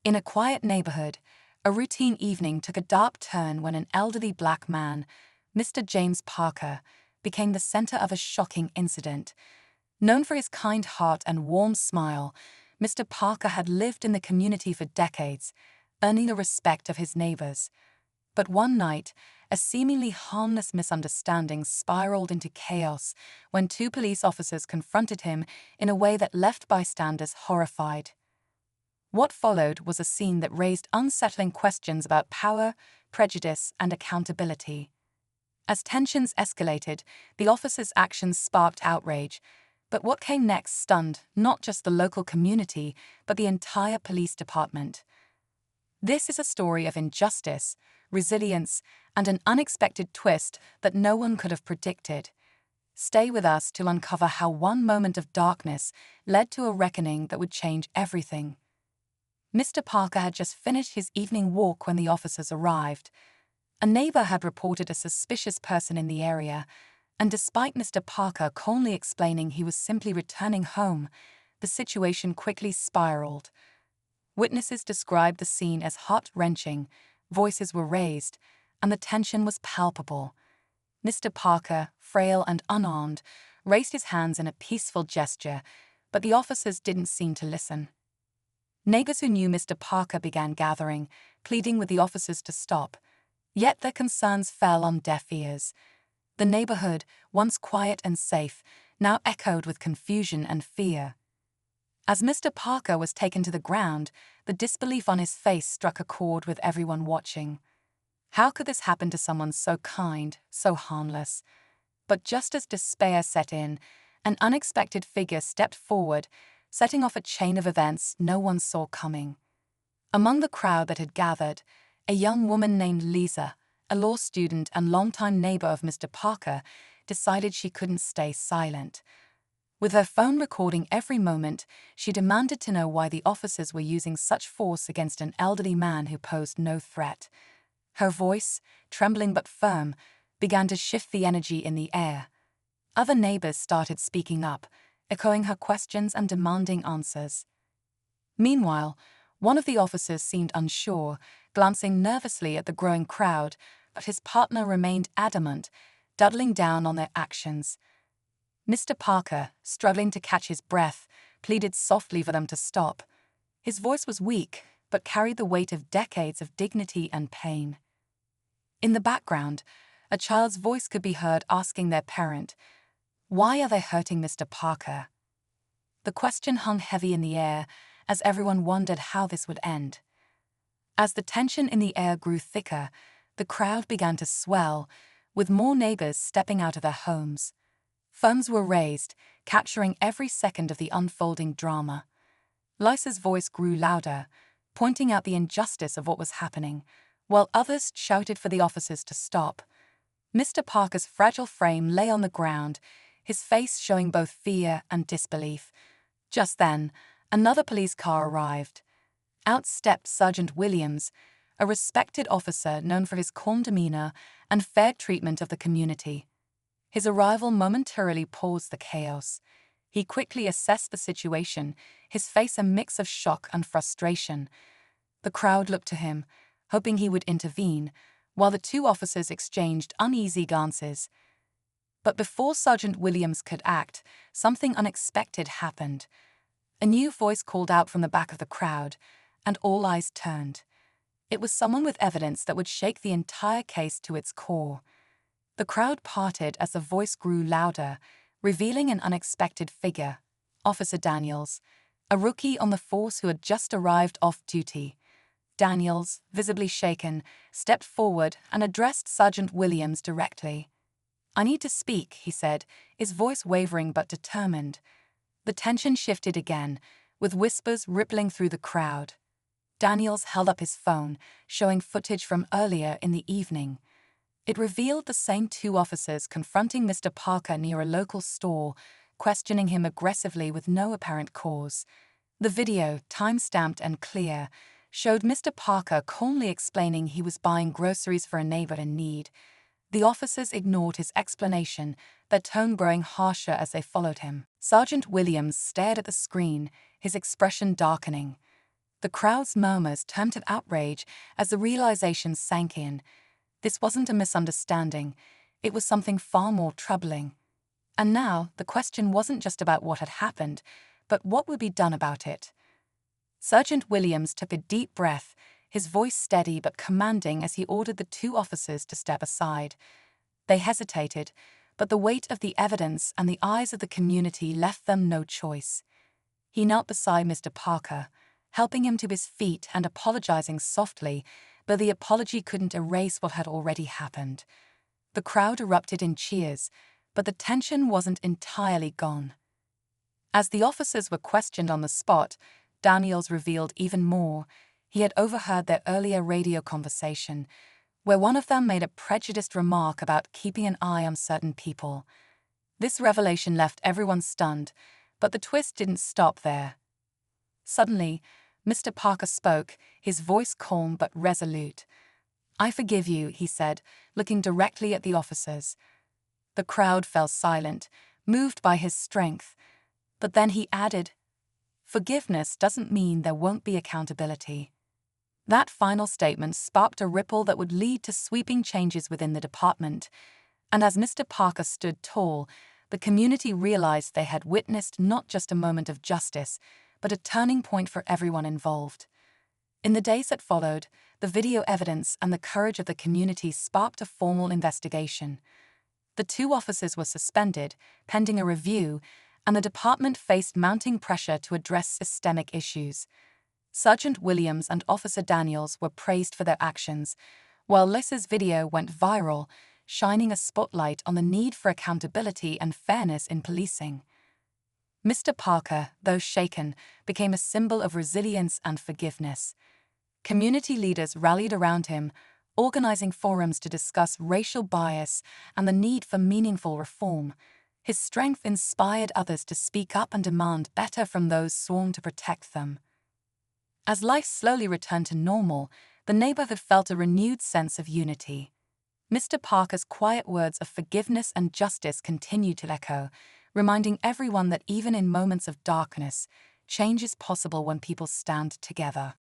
In a quiet neighborhood, a routine evening took a dark turn when an elderly black man, Mr. James Parker, became the center of a shocking incident. Known for his kind heart and warm smile, Mr. Parker had lived in the community for decades, earning the respect of his neighbors. But one night, a seemingly harmless misunderstanding spiraled into chaos when two police officers confronted him in a way that left bystanders horrified. What followed was a scene that raised unsettling questions about power, prejudice, and accountability. As tensions escalated, the officers' actions sparked outrage, but what came next stunned not just the local community, but the entire police department. This is a story of injustice, resilience, and an unexpected twist that no one could have predicted. Stay with us to uncover how one moment of darkness led to a reckoning that would change everything. Mr. Parker had just finished his evening walk when the officers arrived. A neighbor had reported a suspicious person in the area, and despite Mr. Parker calmly explaining he was simply returning home, the situation quickly spiraled. Witnesses described the scene as heart-wrenching, voices were raised, and the tension was palpable. Mr. Parker, frail and unarmed, raised his hands in a peaceful gesture, but the officers didn't seem to listen. Neighbors who knew Mr. Parker began gathering, pleading with the officers to stop. Yet their concerns fell on deaf ears. The neighborhood, once quiet and safe, now echoed with confusion and fear. As Mr. Parker was taken to the ground, the disbelief on his face struck a chord with everyone watching. How could this happen to someone so kind, so harmless? But just as despair set in, an unexpected figure stepped forward, setting off a chain of events no one saw coming. Among the crowd that had gathered, a young woman named Lisa, a law student and longtime neighbor of Mr. Parker, decided she couldn't stay silent. With her phone recording every moment, she demanded to know why the officers were using such force against an elderly man who posed no threat. Her voice, trembling but firm, began to shift the energy in the air. Other neighbors started speaking up, echoing her questions and demanding answers. Meanwhile, one of the officers seemed unsure, glancing nervously at the growing crowd, but his partner remained adamant, doubling down on their actions. Mr. Parker, struggling to catch his breath, pleaded softly for them to stop. His voice was weak, but carried the weight of decades of dignity and pain. In the background, a child's voice could be heard asking their parent, "Why are they hurting Mr. Parker?" The question hung heavy in the air as everyone wondered how this would end. As the tension in the air grew thicker, the crowd began to swell, with more neighbors stepping out of their homes. Phones were raised, capturing every second of the unfolding drama. Lisa's voice grew louder, pointing out the injustice of what was happening, while others shouted for the officers to stop. Mr. Parker's fragile frame lay on the ground, his face showing both fear and disbelief. Just then, another police car arrived. Out stepped Sergeant Williams, a respected officer known for his calm demeanor and fair treatment of the community. His arrival momentarily paused the chaos. He quickly assessed the situation, his face a mix of shock and frustration. The crowd looked to him, hoping he would intervene, while the two officers exchanged uneasy glances. But before Sergeant Williams could act, something unexpected happened. A new voice called out from the back of the crowd, and all eyes turned. It was someone with evidence that would shake the entire case to its core. The crowd parted as the voice grew louder, revealing an unexpected figure, Officer Daniels, a rookie on the force who had just arrived off duty. Daniels, visibly shaken, stepped forward and addressed Sergeant Williams directly. "I need to speak," he said, his voice wavering but determined. The tension shifted again, with whispers rippling through the crowd. Daniels held up his phone, showing footage from earlier in the evening. It revealed the same two officers confronting Mr. Parker near a local store, questioning him aggressively with no apparent cause. The video, time-stamped and clear, showed Mr. Parker calmly explaining he was buying groceries for a neighbor in need. The officers ignored his explanation, their tone growing harsher as they followed him. Sergeant Williams stared at the screen, his expression darkening. The crowd's murmurs turned to outrage as the realization sank in. This wasn't a misunderstanding, it was something far more troubling. And now, the question wasn't just about what had happened, but what would be done about it. Sergeant Williams took a deep breath, his voice steady but commanding as he ordered the two officers to step aside. They hesitated, but the weight of the evidence and the eyes of the community left them no choice. He knelt beside Mr. Parker, helping him to his feet and apologizing softly, but the apology couldn't erase what had already happened. The crowd erupted in cheers, but the tension wasn't entirely gone. As the officers were questioned on the spot, Daniels revealed even more. He had overheard their earlier radio conversation, where one of them made a prejudiced remark about keeping an eye on certain people. This revelation left everyone stunned, but the twist didn't stop there. Suddenly, Mr. Parker spoke, his voice calm but resolute. "I forgive you," he said, looking directly at the officers. The crowd fell silent, moved by his strength. But then he added, "Forgiveness doesn't mean there won't be accountability." That final statement sparked a ripple that would lead to sweeping changes within the department. And as Mr. Parker stood tall, the community realized they had witnessed not just a moment of justice, but a turning point for everyone involved. In the days that followed, the video evidence and the courage of the community sparked a formal investigation. The two officers were suspended, pending a review, and the department faced mounting pressure to address systemic issues. Sergeant Williams and Officer Daniels were praised for their actions, while Liss's video went viral, shining a spotlight on the need for accountability and fairness in policing. Mr. Parker, though shaken, became a symbol of resilience and forgiveness. Community leaders rallied around him, organizing forums to discuss racial bias and the need for meaningful reform. His strength inspired others to speak up and demand better from those sworn to protect them. As life slowly returned to normal, the neighborhood felt a renewed sense of unity. Mr. Parker's quiet words of forgiveness and justice continued to echo, reminding everyone that even in moments of darkness, change is possible when people stand together.